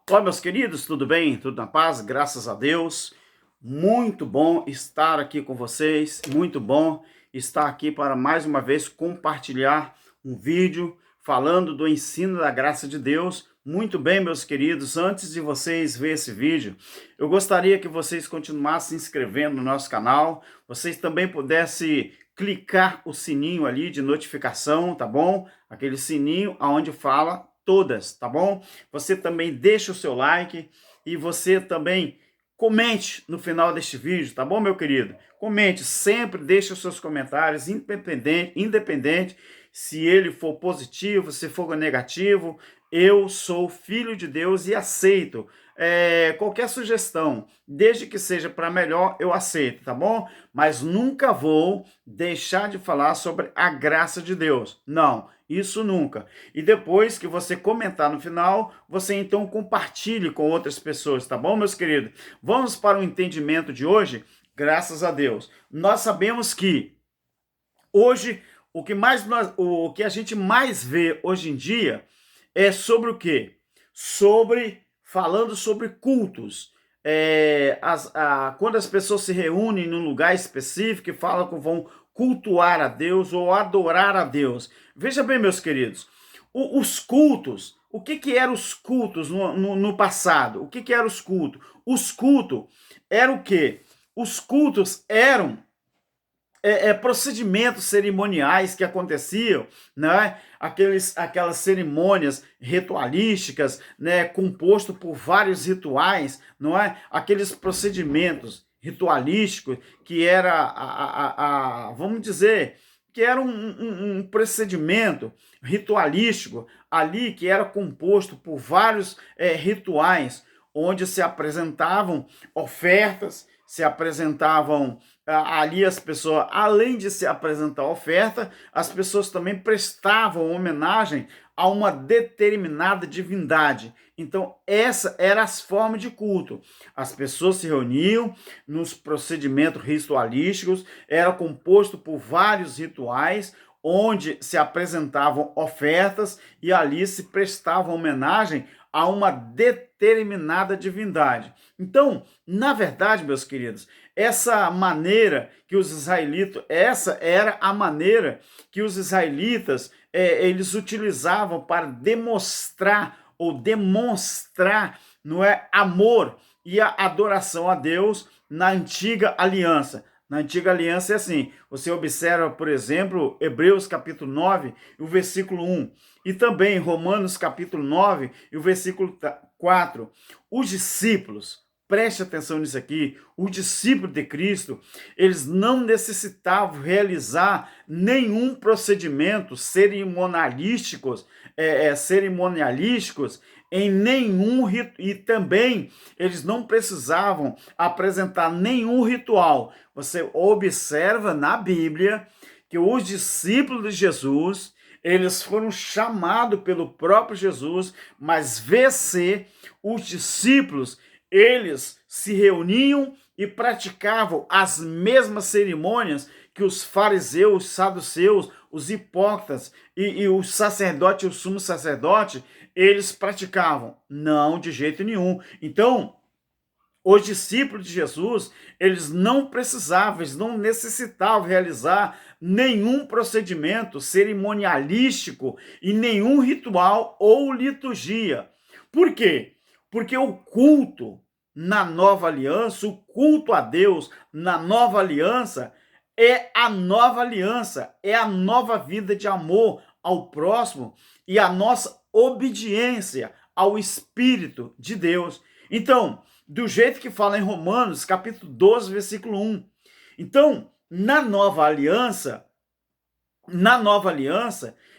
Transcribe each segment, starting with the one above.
Olá, meus queridos, tudo bem? Tudo na paz? Graças a Deus. Muito bom estar aqui com vocês, muito bom estar aqui para mais uma vez compartilhar um vídeo falando do ensino da graça de Deus. Muito bem, meus queridos, antes de vocês verem esse vídeo, eu gostaria que vocês continuassem se inscrevendo no nosso canal, vocês também pudessem clicar o sininho ali de notificação, tá bom? Aquele sininho aonde fala todas, tá bom? Você também deixa o seu like e você também comente no final deste vídeo, tá bom, meu querido? Comente, sempre deixe os seus comentários, independente se ele for positivo, se for negativo. Eu sou filho de Deus e aceito qualquer sugestão, desde que seja para melhor, eu aceito, tá bom? Mas nunca vou deixar de falar sobre a graça de Deus. Não, isso nunca. E depois que você comentar no final, você então compartilhe com outras pessoas, tá bom, meus queridos? Vamos para o entendimento de hoje? Graças a Deus. Nós sabemos que hoje o que a gente mais vê hoje em dia é sobre o quê? Falando sobre cultos. Quando as pessoas se reúnem num lugar específico e falam que vão cultuar a Deus ou adorar a Deus. Veja bem, meus queridos, os cultos, o que eram os cultos no passado? O que eram os cultos? Os cultos eram o quê? Os cultos eram procedimentos cerimoniais que aconteciam, né? Aquelas cerimônias ritualísticas, né? Composto por vários rituais, não é? Aqueles procedimentos ritualísticos que era, vamos dizer, que era um procedimento ritualístico ali que era composto por vários rituais, onde se apresentavam ofertas, se apresentavam ali as pessoas, além de se apresentar oferta, as pessoas também prestavam homenagem a uma determinada divindade. Então, essa era as formas de culto. As pessoas se reuniam nos procedimentos ritualísticos, era composto por vários rituais, onde se apresentavam ofertas e ali se prestava homenagem a uma determinada divindade. Então, na verdade, meus queridos, essa era a maneira que os israelitas eles utilizavam para demonstrar não é, amor e a adoração a Deus na antiga aliança. Na antiga aliança é assim, você observa, por exemplo, Hebreus capítulo 9 e o versículo 1, e também Romanos capítulo 9 e o versículo 4. Os discípulos, preste atenção nisso aqui, os discípulos de Cristo, eles não necessitavam realizar nenhum procedimento cerimonialísticos em nenhum rito, e também eles não precisavam apresentar nenhum ritual. Você observa na Bíblia que os discípulos de Jesus, eles foram chamados pelo próprio Jesus, mas os discípulos, eles se reuniam e praticavam as mesmas cerimônias que os fariseus, os saduceus, os hipócritas e os sacerdotes, o sumo sacerdote, eles praticavam. Não, de jeito nenhum. Então, os discípulos de Jesus, eles não necessitavam realizar nenhum procedimento cerimonialístico e nenhum ritual ou liturgia. Por quê? Porque o culto na nova aliança, o culto a Deus na nova aliança, é a nova aliança, é a nova vida de amor ao próximo e a nossa obediência ao Espírito de Deus. Então, do jeito que fala em Romanos, capítulo 12, versículo 1. Então, na nova aliança,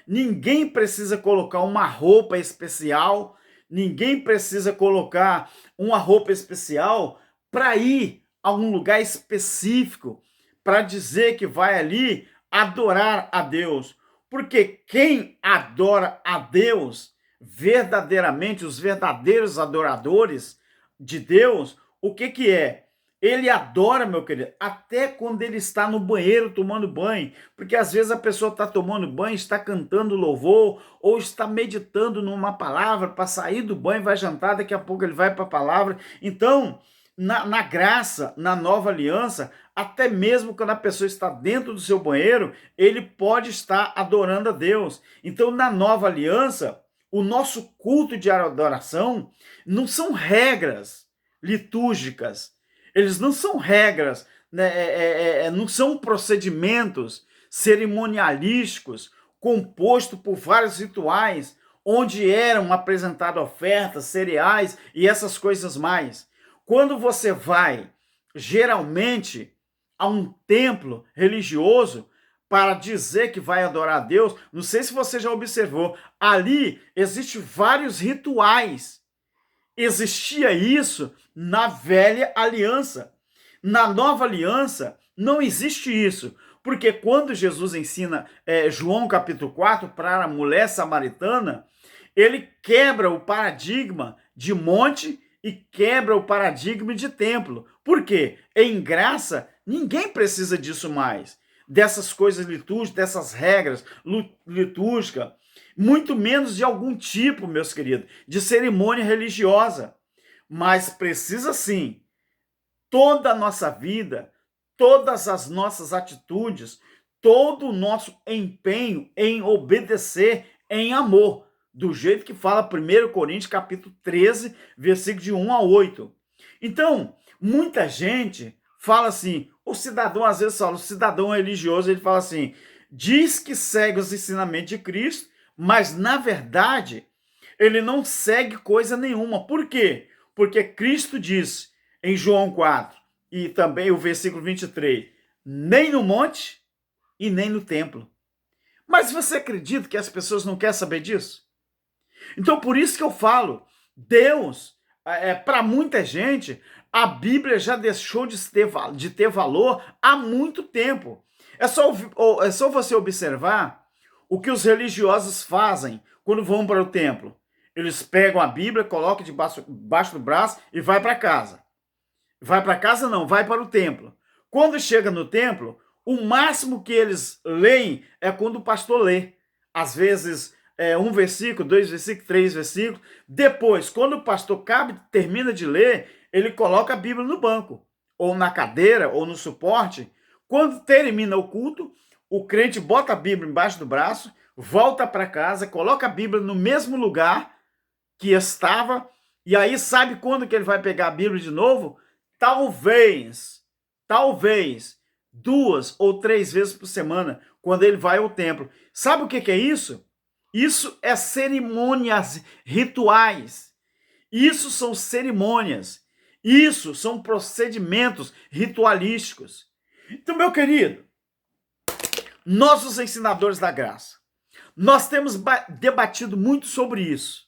ninguém precisa colocar uma roupa especial, ninguém precisa colocar uma roupa especial para ir a um lugar específico, para dizer que vai ali adorar a Deus. Porque quem adora a Deus, verdadeiramente, os verdadeiros adoradores de Deus, o que é? Ele adora, meu querido, até quando ele está no banheiro tomando banho, porque às vezes a pessoa está tomando banho, está cantando louvor, ou está meditando numa palavra para sair do banho, vai jantar, daqui a pouco ele vai para a palavra. Então, na graça, na nova aliança, até mesmo quando a pessoa está dentro do seu banheiro, ele pode estar adorando a Deus. Então, na nova aliança, o nosso culto de adoração não são regras litúrgicas, eles não são regras, né, não são procedimentos cerimonialísticos compostos por vários rituais, onde eram apresentadas ofertas, cereais e essas coisas mais. Quando você vai, geralmente, a um templo religioso para dizer que vai adorar a Deus, não sei se você já observou, ali existem vários rituais. Existia isso na velha aliança. Na nova aliança, não existe isso. Porque quando Jesus ensina João capítulo 4 para a mulher samaritana, ele quebra o paradigma de monte e quebra o paradigma de templo. Por quê? Em graça, ninguém precisa disso mais. Dessas coisas litúrgicas, dessas regras litúrgicas, muito menos de algum tipo, meus queridos, de cerimônia religiosa. Mas precisa sim, toda a nossa vida, todas as nossas atitudes, todo o nosso empenho em obedecer em amor, do jeito que fala 1 Coríntios capítulo 13, versículo de 1 a 8. Então, muita gente fala assim, o cidadão às vezes fala, o cidadão religioso, ele fala assim, diz que segue os ensinamentos de Cristo, mas na verdade ele não segue coisa nenhuma. Por quê? Porque Cristo diz em João 4 e também o versículo 23, nem no monte e nem no templo. Mas você acredita que as pessoas não querem saber disso? Então por isso que eu falo, Deus, para muita gente, a Bíblia já deixou de ter valor há muito tempo. É só você observar o que os religiosos fazem quando vão para o templo. Eles pegam a Bíblia, colocam debaixo do braço e vai para casa. Vai para casa não, vai para o templo. Quando chega no templo, o máximo que eles leem é quando o pastor lê. Às vezes, um versículo, 2 versículos, 3 versículos. Depois, quando o pastor termina de ler, ele coloca a Bíblia no banco, ou na cadeira, ou no suporte. Quando termina o culto, o crente bota a Bíblia embaixo do braço, volta para casa, coloca a Bíblia no mesmo lugar que estava, e aí sabe quando que ele vai pegar a Bíblia de novo? Talvez 2 ou 3 vezes por semana, quando ele vai ao templo. Sabe o que é isso? Isso é cerimônias rituais. Isso são cerimônias. Isso são procedimentos ritualísticos. Então, meu querido, nós os ensinadores da graça, nós temos debatido muito sobre isso.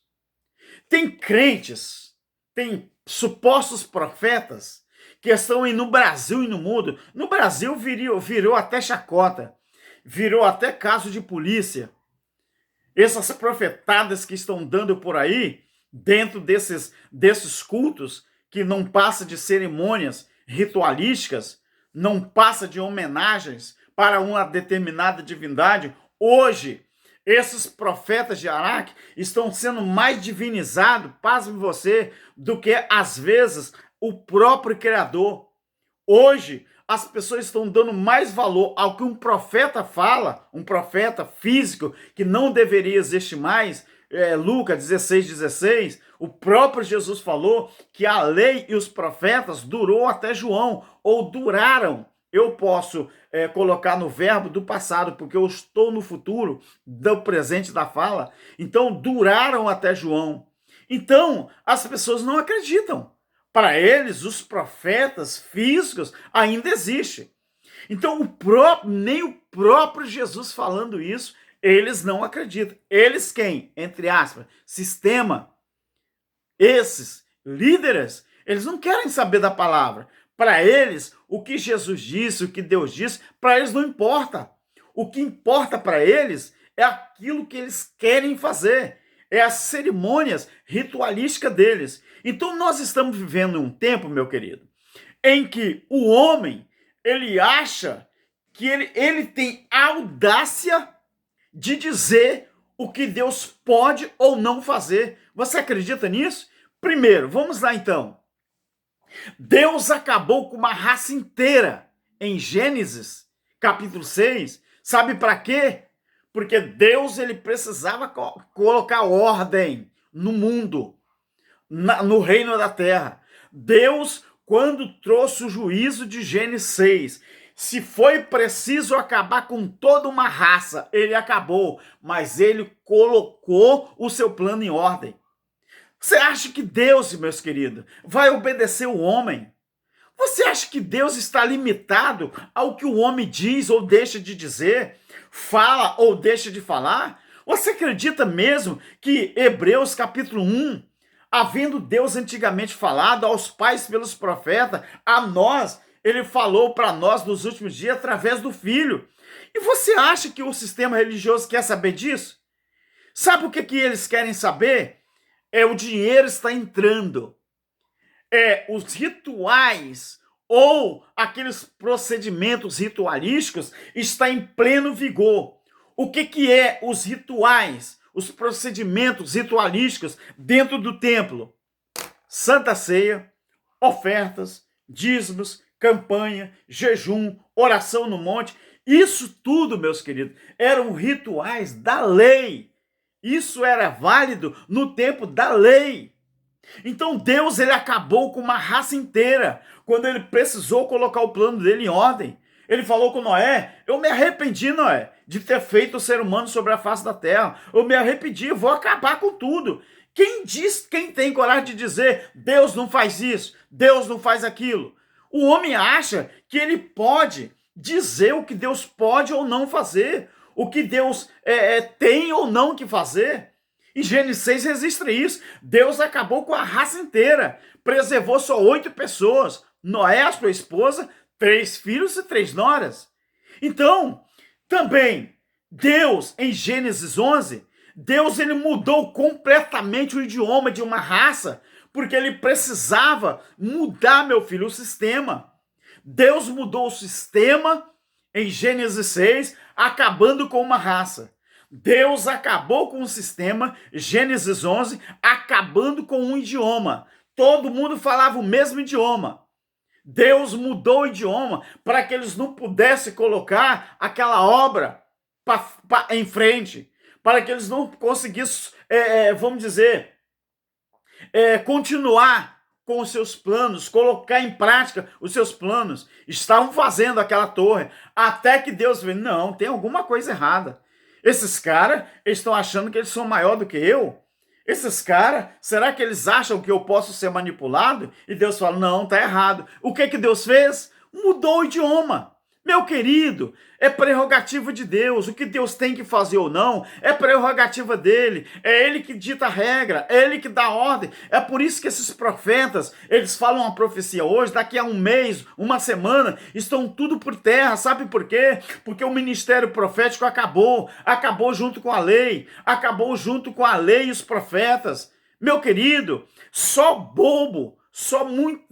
Tem crentes, tem supostos profetas que estão aí no Brasil e no mundo. No Brasil virou até chacota, virou até caso de polícia. Essas profetadas que estão dando por aí, dentro desses cultos, que não passa de cerimônias ritualísticas, não passa de homenagens para uma determinada divindade, hoje esses profetas de Araque estão sendo mais divinizados, pasme você, do que, às vezes, o próprio Criador. Hoje, as pessoas estão dando mais valor ao que um profeta fala, um profeta físico, que não deveria existir mais. Lucas 16:16, o próprio Jesus falou que a lei e os profetas durou até João, ou duraram. Eu posso colocar no verbo do passado, porque eu estou no futuro, do presente da fala. Então, duraram até João. Então, as pessoas não acreditam. Para eles, os profetas físicos ainda existem. Então, nem o próprio Jesus falando isso, eles não acreditam. Eles quem? Entre aspas, sistema. Esses líderes, eles não querem saber da palavra. Para eles, o que Jesus disse, o que Deus disse, para eles não importa. O que importa para eles é aquilo que eles querem fazer. É as cerimônias ritualísticas deles. Então nós estamos vivendo um tempo, meu querido, em que o homem, ele acha que ele tem audácia de dizer o que Deus pode ou não fazer. Você acredita nisso? Primeiro, vamos lá então. Deus acabou com uma raça inteira em Gênesis, capítulo 6. Sabe para quê? Porque Deus ele precisava colocar ordem no mundo, no reino da terra. Deus, quando trouxe o juízo de Gênesis 6, se foi preciso acabar com toda uma raça, ele acabou, mas ele colocou o seu plano em ordem. Você acha que Deus, meus queridos, vai obedecer o homem? Você acha que Deus está limitado ao que o homem diz ou deixa de dizer, fala ou deixa de falar? Você acredita mesmo que Hebreus capítulo 1, havendo Deus antigamente falado aos pais pelos profetas, a nós, ele falou para nós nos últimos dias através do Filho? E você acha que o sistema religioso quer saber disso? Sabe o que eles querem saber? O dinheiro está entrando. Os rituais ou aqueles procedimentos ritualísticos está em pleno vigor. O que é os rituais, os procedimentos ritualísticos dentro do templo? Santa Ceia, ofertas, dízimos, campanha, jejum, oração no monte. Isso tudo, meus queridos, eram rituais da lei. Isso era válido no tempo da lei. Então Deus ele acabou com uma raça inteira quando ele precisou colocar o plano dele em ordem. Ele falou com Noé: eu me arrependi, Noé, de ter feito o ser humano sobre a face da terra. Eu me arrependi, vou acabar com tudo. Quem tem coragem de dizer Deus não faz isso, Deus não faz aquilo? O homem acha que ele pode dizer o que Deus pode ou não fazer, o que Deus tem ou não que fazer. Em Gênesis 6 registra isso. Deus acabou com a raça inteira, preservou só 8 pessoas, Noé, a sua esposa, 3 filhos e 3 noras. Então, também, Deus, em Gênesis 11, Deus ele mudou completamente o idioma de uma raça, porque ele precisava mudar, meu filho, o sistema. Deus mudou o sistema em Gênesis 6, acabando com uma raça. Deus acabou com o sistema, Gênesis 11, acabando com um idioma. Todo mundo falava o mesmo idioma. Deus mudou o idioma para que eles não pudessem colocar aquela obra em frente, para que eles não conseguissem, vamos dizer, continuar com os seus planos, colocar em prática os seus planos. Estavam fazendo aquela torre, até que Deus veio: não, tem alguma coisa errada. Esses caras estão achando que eles são maior do que eu? Esses caras, será que eles acham que eu posso ser manipulado? E Deus fala: não, tá errado. O que Deus fez? Mudou o idioma. Meu querido, é prerrogativa de Deus. O que Deus tem que fazer ou não é prerrogativa dele. É ele que dita a regra, é ele que dá ordem. É por isso que esses profetas, eles falam uma profecia hoje, daqui a um mês, uma semana, estão tudo por terra. Sabe por quê? Porque o ministério profético acabou junto com a lei, acabou junto com a lei e os profetas. Meu querido, só bobo,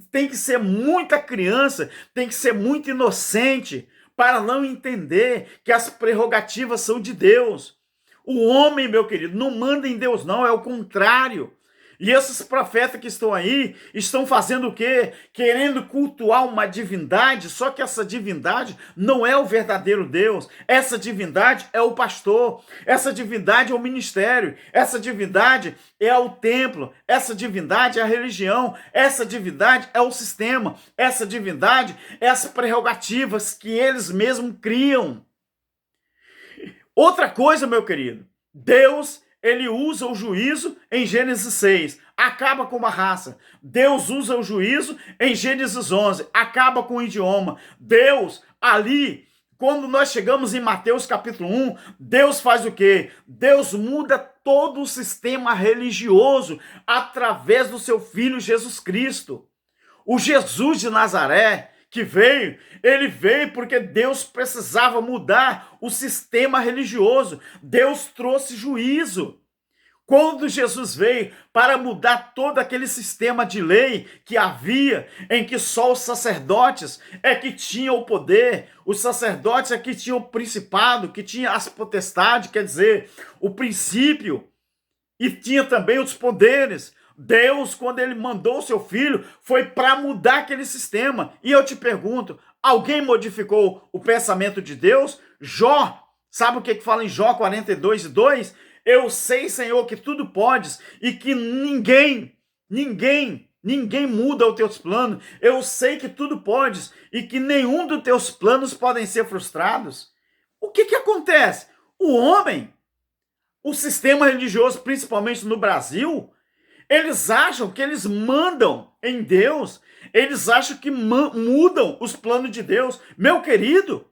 tem que ser muita criança, tem que ser muito inocente para não entender que as prerrogativas são de Deus. O homem, meu querido, não manda em Deus não, é o contrário. E esses profetas que estão aí, estão fazendo o quê? Querendo cultuar uma divindade, só que essa divindade não é o verdadeiro Deus. Essa divindade é o pastor, essa divindade é o ministério, essa divindade é o templo, essa divindade é a religião, essa divindade é o sistema, essa divindade é as prerrogativas que eles mesmos criam. Outra coisa, meu querido, Deus ele usa o juízo em Gênesis 6, acaba com uma raça. Deus usa o juízo em Gênesis 11, acaba com o idioma. Deus, ali, quando nós chegamos em Mateus capítulo 1, Deus faz o quê? Deus muda todo o sistema religioso através do seu Filho Jesus Cristo. O Jesus de Nazaré, que veio, ele veio porque Deus precisava mudar o sistema religioso. Deus trouxe juízo. Quando Jesus veio para mudar todo aquele sistema de lei que havia, em que só os sacerdotes é que tinham o poder, os sacerdotes é que tinham o principado, que tinha as potestades, quer dizer, o princípio, e tinha também os poderes. Deus, quando ele mandou o seu filho, foi para mudar aquele sistema. E eu te pergunto, alguém modificou o pensamento de Deus? Jó, sabe o que fala em Jó 42:2? Eu sei, Senhor, que tudo podes e que ninguém muda os teus planos. Eu sei que tudo podes e que nenhum dos teus planos podem ser frustrados. O que acontece? O homem, o sistema religioso, principalmente no Brasil, eles acham que eles mandam em Deus, eles acham que mudam os planos de Deus. Meu querido,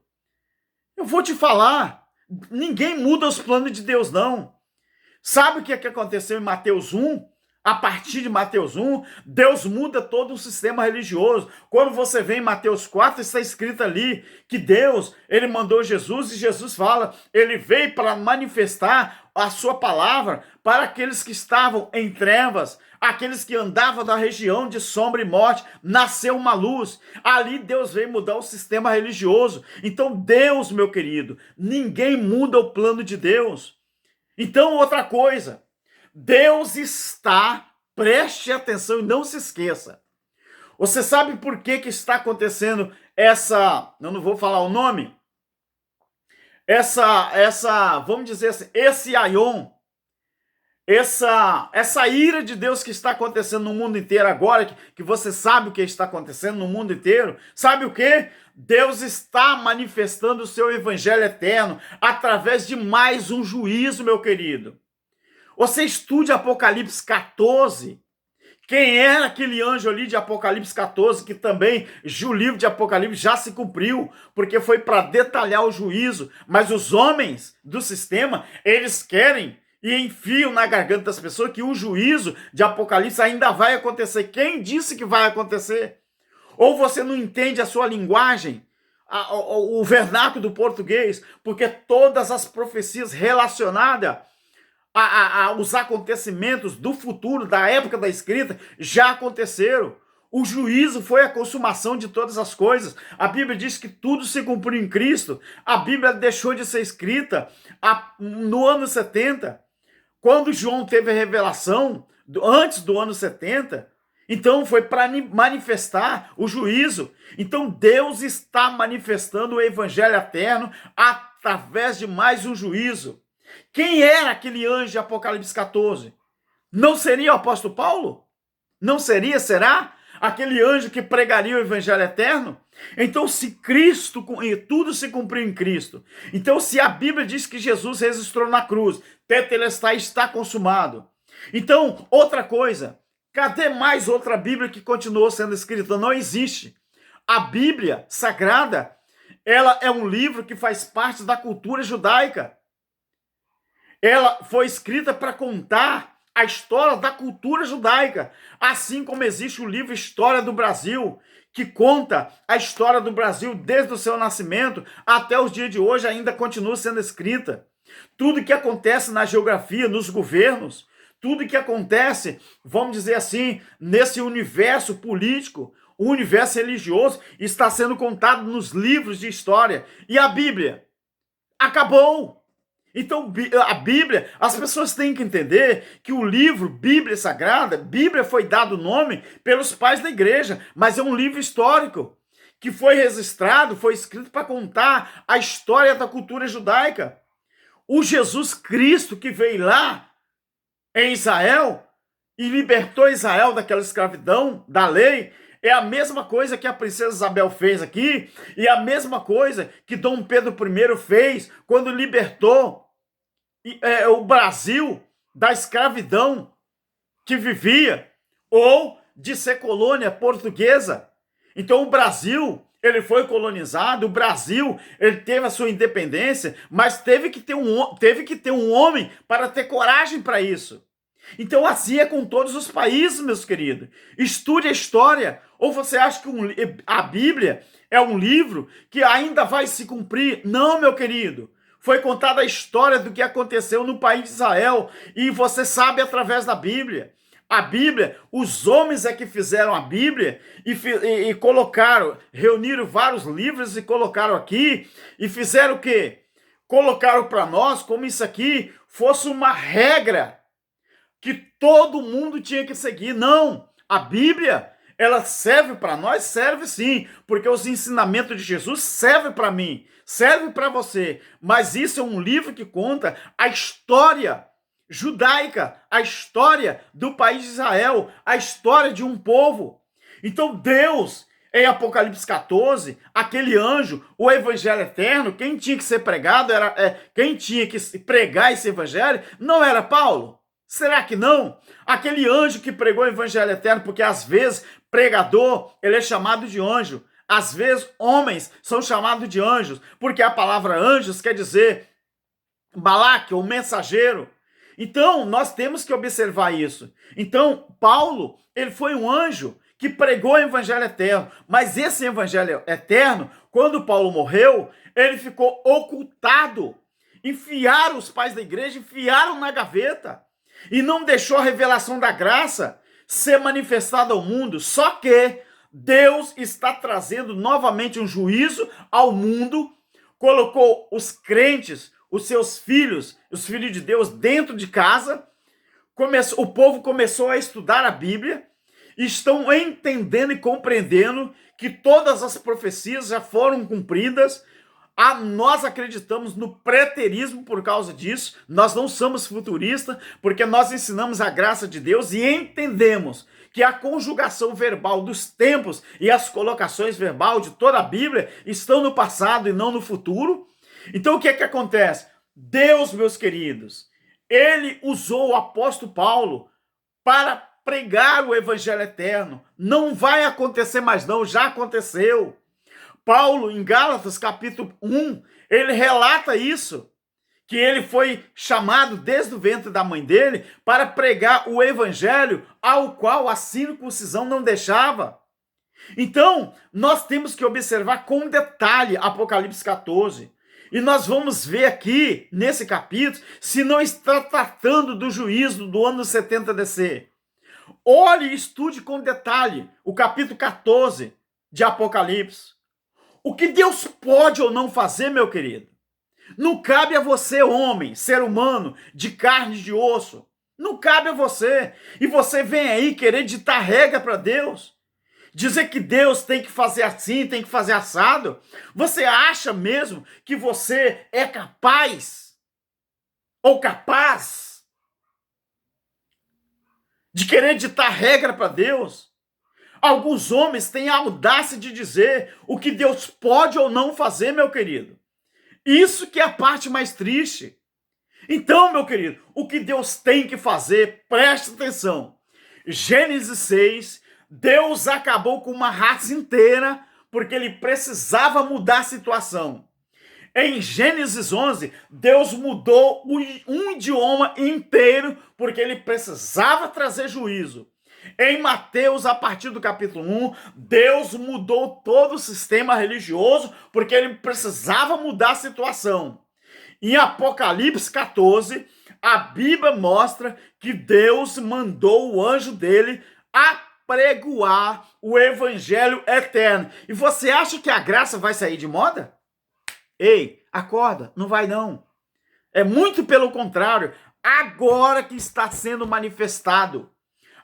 eu vou te falar, ninguém muda os planos de Deus, não. Sabe o que aconteceu em Mateus 1? A partir de Mateus 1, Deus muda todo o sistema religioso. Quando você vê em Mateus 4, está escrito ali que Deus, ele mandou Jesus e Jesus fala, ele veio para manifestar a sua palavra para aqueles que estavam em trevas, aqueles que andavam na região de sombra e morte, nasceu uma luz. Ali Deus veio mudar o sistema religioso. Então Deus, meu querido, ninguém muda o plano de Deus. Então, outra coisa, Deus está, preste atenção e não se esqueça. Você sabe por que está acontecendo eu não vou falar o nome, vamos dizer assim, esse aion, essa ira de Deus que está acontecendo no mundo inteiro agora, que você sabe o que está acontecendo no mundo inteiro, sabe o que? Deus está manifestando o seu evangelho eterno através de mais um juízo, meu querido. Você estude Apocalipse 14. Quem era aquele anjo ali de Apocalipse 14, que também o livro de Apocalipse já se cumpriu, porque foi para detalhar o juízo, mas os homens do sistema, eles querem e enfiam na garganta das pessoas que o juízo de Apocalipse ainda vai acontecer. Quem disse que vai acontecer? Ou você não entende a sua linguagem, o vernáculo do português, porque todas as profecias relacionadas aos acontecimentos do futuro, da época da escrita, já aconteceram. O juízo foi a consumação de todas as coisas. A Bíblia diz que tudo se cumpriu em Cristo. A Bíblia deixou de ser escrita no ano 70. Quando João teve a revelação, antes do ano 70, então foi para manifestar o juízo. Então Deus está manifestando o evangelho eterno através de mais um juízo. Quem era aquele anjo de Apocalipse 14? Não seria o apóstolo Paulo? Não seria, será? Aquele anjo que pregaria o evangelho eterno? Então, se Cristo, e tudo se cumpriu em Cristo, então se a Bíblia diz que Jesus resistiu na cruz, tetelestai, está consumado. Então, outra coisa, cadê mais outra Bíblia que continuou sendo escrita? Não existe. A Bíblia Sagrada, ela é um livro que faz parte da cultura judaica. Ela foi escrita para contar a história da cultura judaica, assim como existe o livro História do Brasil, que conta a história do Brasil desde o seu nascimento até os dias de hoje, ainda continua sendo escrita. Tudo que acontece na geografia, nos governos, tudo que acontece, vamos dizer assim, nesse universo político, o universo religioso, está sendo contado nos livros de história. E a Bíblia? Acabou! Então, a Bíblia, as pessoas têm que entender que o livro Bíblia Sagrada, Bíblia foi dado nome pelos pais da igreja, mas é um livro histórico que foi registrado, foi escrito para contar a história da cultura judaica. O Jesus Cristo que veio lá em Israel e libertou Israel daquela escravidão, da lei, é a mesma coisa que a princesa Isabel fez aqui e a mesma coisa que Dom Pedro I fez quando libertou o Brasil da escravidão que vivia, ou de ser colônia portuguesa. Então o Brasil, ele foi colonizado, o Brasil, ele teve a sua independência, mas teve que ter um homem para ter coragem para isso. Então assim é com todos os países, meus queridos. Estude a história. Ou você acha que a Bíblia é um livro que ainda vai se cumprir? Não, meu querido. Foi contada a história do que aconteceu no país de Israel. E você sabe através da Bíblia. A Bíblia, os homens é que fizeram a Bíblia e colocaram, reuniram vários livros e colocaram aqui. E fizeram o quê? Colocaram para nós como isso aqui fosse uma regra que todo mundo tinha que seguir. Não, a Bíblia, ela serve para nós? Serve sim, porque os ensinamentos de Jesus servem para mim, serve para você. Mas isso é um livro que conta a história judaica, a história do país de Israel, a história de um povo. Então Deus, em Apocalipse 14, aquele anjo, o evangelho eterno, quem tinha que ser pregado, quem tinha que pregar esse evangelho, não era Paulo? Será que não? Aquele anjo que pregou o evangelho eterno, porque às vezes pregador, ele é chamado de anjo. Às vezes homens são chamados de anjos, porque a palavra anjos quer dizer Balaque, ou mensageiro. Então, nós temos que observar isso. Então, Paulo, ele foi um anjo que pregou o evangelho eterno. Mas esse evangelho eterno, quando Paulo morreu, ele ficou ocultado. Enfiaram os pais da igreja, enfiaram na gaveta. E não deixou a revelação da graça ser manifestada ao mundo. Só que Deus está trazendo novamente um juízo ao mundo, colocou os crentes, os seus filhos, os filhos de Deus dentro de casa, o povo começou a estudar a Bíblia, estão entendendo e compreendendo que todas as profecias já foram cumpridas. Nós acreditamos no preterismo por causa disso, nós não somos futuristas, porque nós ensinamos a graça de Deus e entendemos que a conjugação verbal dos tempos e as colocações verbal de toda a Bíblia estão no passado e não no futuro. Então o que é que acontece? Deus, meus queridos, ele usou o apóstolo Paulo para pregar o evangelho eterno. Não vai acontecer mais não, já aconteceu. Paulo, em Gálatas, capítulo 1, ele relata isso, que ele foi chamado desde o ventre da mãe dele para pregar o evangelho ao qual a circuncisão não deixava. Então, nós temos que observar com detalhe Apocalipse 14. E nós vamos ver aqui, nesse capítulo, se não está tratando do juízo do ano 70 DC. Olhe e estude com detalhe o capítulo 14 de Apocalipse. O que Deus pode ou não fazer, meu querido? Não cabe a você, homem, ser humano, de carne e de osso. Não cabe a você. E você vem aí querer ditar regra para Deus. Dizer que Deus tem que fazer assim, tem que fazer assado. Você acha mesmo que você é capaz ou capaz de querer ditar regra para Deus? Alguns homens têm a audácia de dizer o que Deus pode ou não fazer, meu querido. Isso que é a parte mais triste. Então, meu querido, o que Deus tem que fazer, preste atenção. Gênesis 6, Deus acabou com uma raça inteira porque ele precisava mudar a situação. Em Gênesis 11, Deus mudou um idioma inteiro porque ele precisava trazer juízo. Em Mateus, a partir do capítulo 1, Deus mudou todo o sistema religioso porque ele precisava mudar a situação. Em Apocalipse 14, a Bíblia mostra que Deus mandou o anjo dele apregoar o evangelho eterno. E você acha que a graça vai sair de moda? Ei, acorda, não vai não. É muito pelo contrário, agora que está sendo manifestado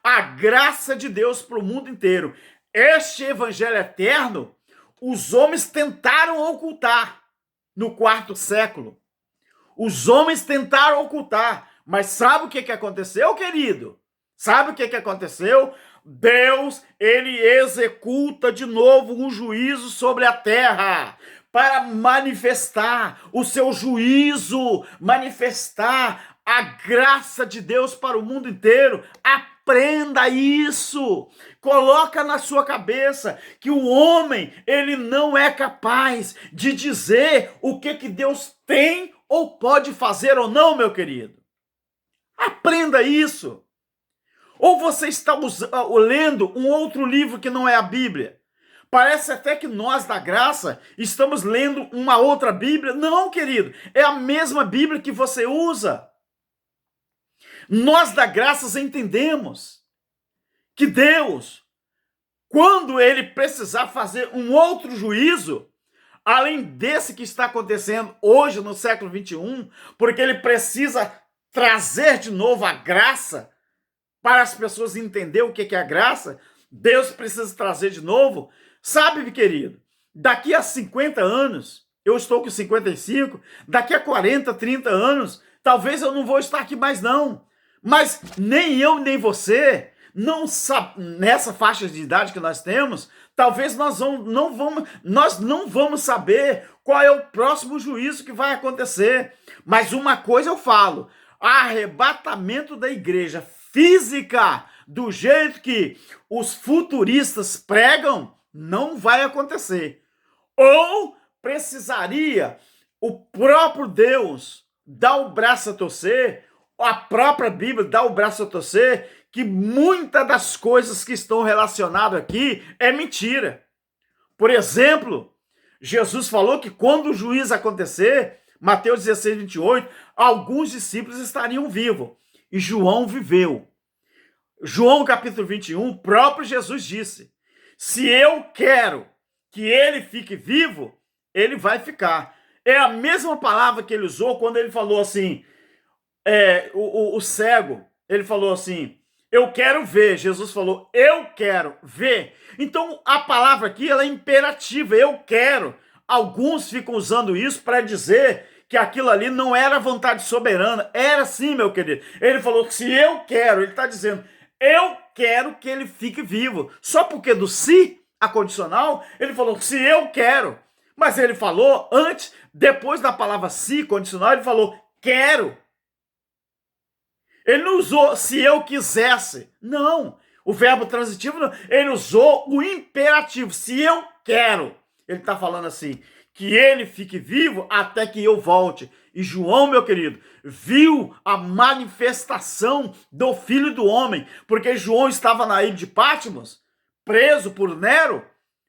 a graça de Deus para o mundo inteiro. Este evangelho eterno, os homens tentaram ocultar no 4º século. Os homens tentaram ocultar, mas sabe o que aconteceu, querido? Sabe o que aconteceu? Deus, ele executa de novo um juízo sobre a terra para manifestar o seu juízo, manifestar a graça de Deus para o mundo inteiro. Aprenda isso. Coloca na sua cabeça que o homem, ele não é capaz de dizer o que Deus tem ou pode fazer ou não, meu querido. Aprenda isso. Ou você está lendo um outro livro que não é a Bíblia? Parece até que nós da graça estamos lendo uma outra Bíblia. Não, querido, é a mesma Bíblia que você usa. Nós da graça entendemos que Deus, quando ele precisar fazer um outro juízo, além desse que está acontecendo hoje no século 21, porque ele precisa trazer de novo a graça para as pessoas entenderem o que é a graça, Deus precisa trazer de novo. Sabe, querido, daqui a 50 anos, eu estou com 55, daqui a 40, 30 anos, talvez eu não vou estar aqui mais não. Mas nem eu, nem você, nessa faixa de idade que nós temos, talvez nós não vamos saber qual é o próximo juízo que vai acontecer. Mas uma coisa eu falo, arrebatamento da igreja física, do jeito que os futuristas pregam, não vai acontecer. Ou precisaria o próprio Deus dar o braço a torcer, a própria Bíblia dar o braço a torcer, que muitas das coisas que estão relacionadas aqui é mentira. Por exemplo, Jesus falou que quando o juízo acontecer, Mateus 16, 28, alguns discípulos estariam vivos. E João viveu. João capítulo 21, o próprio Jesus disse, se eu quero que ele fique vivo, ele vai ficar. É a mesma palavra que ele usou quando ele falou assim, o cego, ele falou assim, eu quero ver. Jesus falou, eu quero ver. Então, a palavra aqui ela é imperativa, eu quero. Alguns ficam usando isso para dizer que aquilo ali não era vontade soberana. Era sim, meu querido. Ele falou que se eu quero, ele está dizendo, eu quero que ele fique vivo. Só porque do se, a condicional, ele falou que se eu quero. Mas ele falou antes, depois da palavra se, condicional, ele falou quero. Ele não usou se eu quisesse. Não. O verbo transitivo, não. Ele usou o imperativo. Se eu quero. Ele está falando assim, que ele fique vivo até que eu volte. E João, meu querido, viu a manifestação do Filho do Homem. Porque João estava na ilha de Patmos, preso por Nero,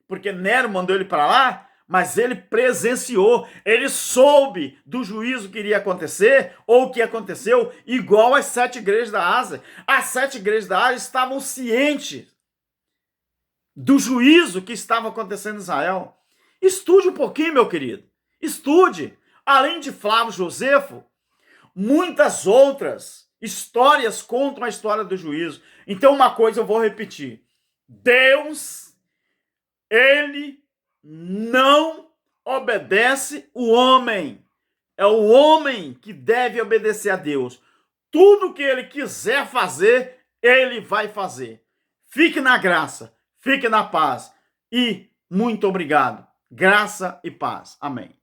porque Nero mandou ele para lá. Mas ele presenciou, ele soube do juízo que iria acontecer, ou que aconteceu, igual às 7 igrejas da Ásia. As 7 igrejas da Ásia estavam cientes do juízo que estava acontecendo em Israel. Estude um pouquinho, meu querido. Estude. Além de Flávio Josefo, muitas outras histórias contam a história do juízo. Então, uma coisa eu vou repetir. Deus, ele não obedece o homem. É o homem que deve obedecer a Deus. Tudo que ele quiser fazer, ele vai fazer. Fique na graça, fique na paz. E muito obrigado. Graça e paz. Amém.